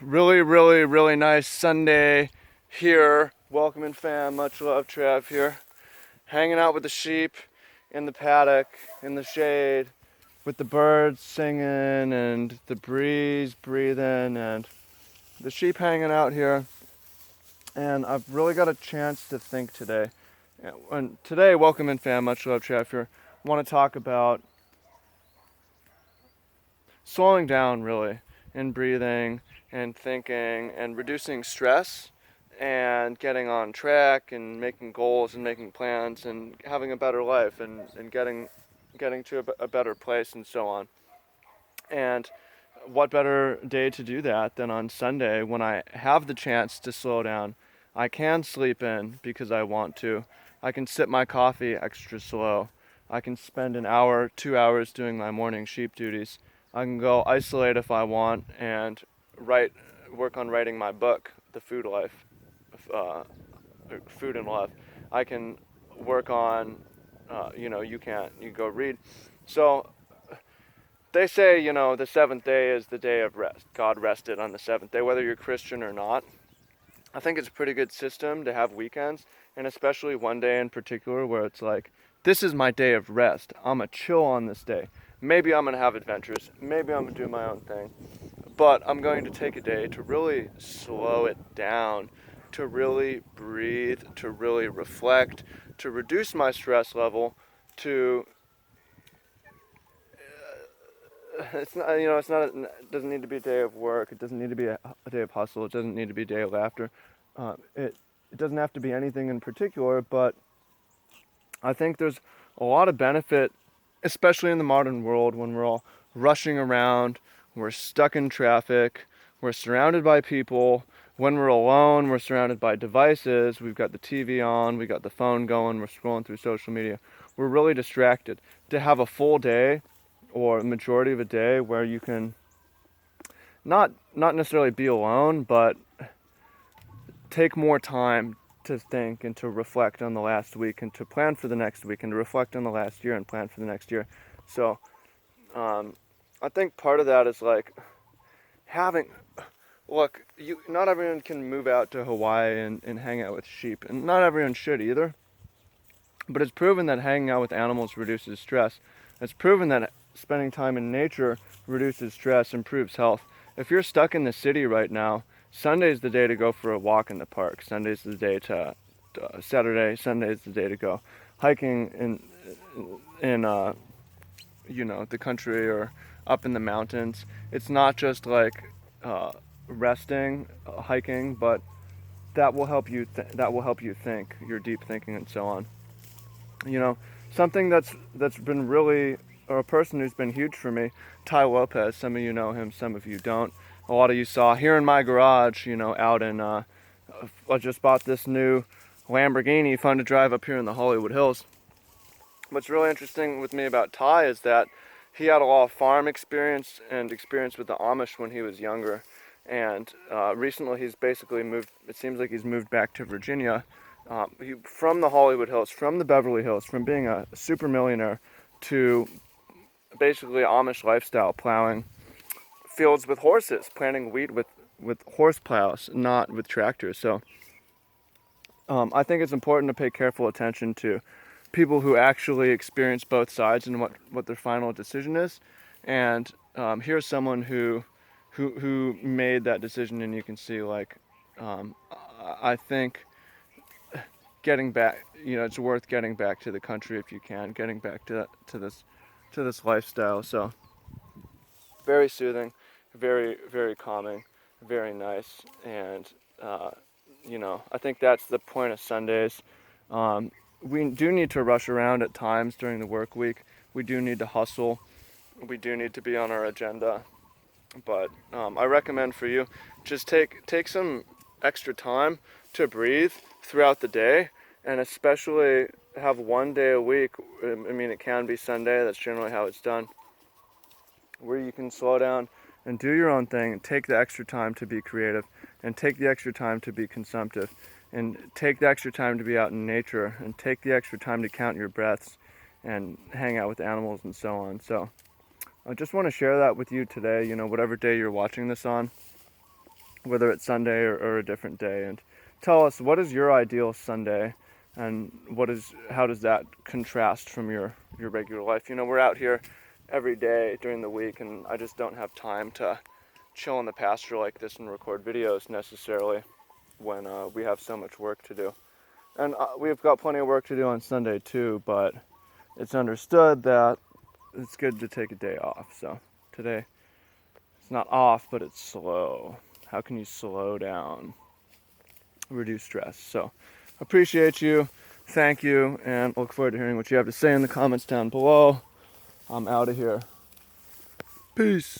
Really nice Sunday here. Welcoming fam, much love, Trav here. Hanging out with the sheep in the paddock, in the shade, with the birds singing and the breeze breathing and the sheep hanging out here. And I've really got a chance to think today. And today, welcome in fam, much love, Trav here. I want to talk about slowing down really and breathing and thinking and reducing stress and getting on track and making goals and making plans and having a better life and getting to a better place and so on. And what better day to do that than on Sunday when I have the chance to slow down. I can sleep in because I want to. I can sip my coffee extra slow. I can spend an hour, 2 hours doing my morning sheep duties. I can go isolate if I want and work on writing my book, The Food Life, uh, Food and Love. I can work on, you can't. You go read. So they say, the seventh day is the day of rest. God rested on the seventh day, whether you're Christian or not. I think it's a pretty good system to have weekends, and especially one day in particular where it's like, this is my day of rest. I'm going to chill on this day. Maybe I'm going to have adventures. Maybe I'm going to do my own thing. But I'm going to take a day to really slow it down, to really breathe, to really reflect, to reduce my stress level, to it's not it doesn't need to be a day of work. It doesn't need to be a day of hustle. It doesn't need to be a day of laughter. It doesn't have to be anything in particular, but I think there's a lot of benefit, especially in the modern world when we're all rushing around, we're stuck in traffic, we're surrounded by people. When we're alone, we're surrounded by devices. We've got the TV on, we got the phone going, we're scrolling through social media. We're really distracted. To have a full day or a majority of a day where you can not necessarily be alone, but take more time to think and to reflect on the last week and to plan for the next week and to reflect on the last year and plan for the next year. So I think part of that is like having look, not everyone can move out to Hawaii and hang out with sheep, and not everyone should either. But it's proven that hanging out with animals reduces stress. It's proven that spending time in nature reduces stress, improves health. If you're stuck in the city right now, Sunday's the day to go for a walk in the park. Sunday's the day Sunday's the day to go hiking in the country or up in the mountains. It's not just like resting, hiking, but that will help you. That will help you think, your deep thinking, and so on. You know, something that's been really, or a person who's been huge for me, Tai Lopez. Some of you know him, some of you don't. A lot of you saw here in my garage. Out in. I just bought this new Lamborghini, fun to drive up here in the Hollywood Hills. What's really interesting with me about Tai is that he had a lot of farm experience and experience with the Amish when he was younger. And recently he's basically moved, it seems like he's moved back to Virginia. From the Hollywood Hills, from the Beverly Hills, from being a super millionaire to basically Amish lifestyle, plowing fields with horses, planting wheat with horse plows, not with tractors. So I think it's important to pay careful attention to people who actually experience both sides and what their final decision is. And here's someone who made that decision, and you can see I think getting back, it's worth getting back to the country if you can, getting back to this lifestyle. So very soothing, very calming, very nice, and I think that's the point of Sundays. We do need to rush around at times during the work week. We do need to hustle. We do need to be on our agenda. But I recommend for you, just take some extra time to breathe throughout the day, and especially have one day a week. I mean, it can be Sunday. That's generally how it's done, where you can slow down and do your own thing and take the extra time to be creative and take the extra time to be consumptive and take the extra time to be out in nature and take the extra time to count your breaths and hang out with animals and so on. So I just want to share that with you today, whatever day you're watching this on. whether it's Sunday or a different day. And tell us, what is your ideal Sunday, and how does that contrast from your regular life? You know, we're out here every day during the week, and I just don't have time to chill in the pasture like this and record videos necessarily when we have so much work to do. And we've got plenty of work to do on Sunday too, but it's understood that it's good to take a day off. So today, it's not off, but it's slow. How can you slow down? Reduce stress. So appreciate you. Thank you. And look forward to hearing what you have to say in the comments down below. I'm out of here. Peace.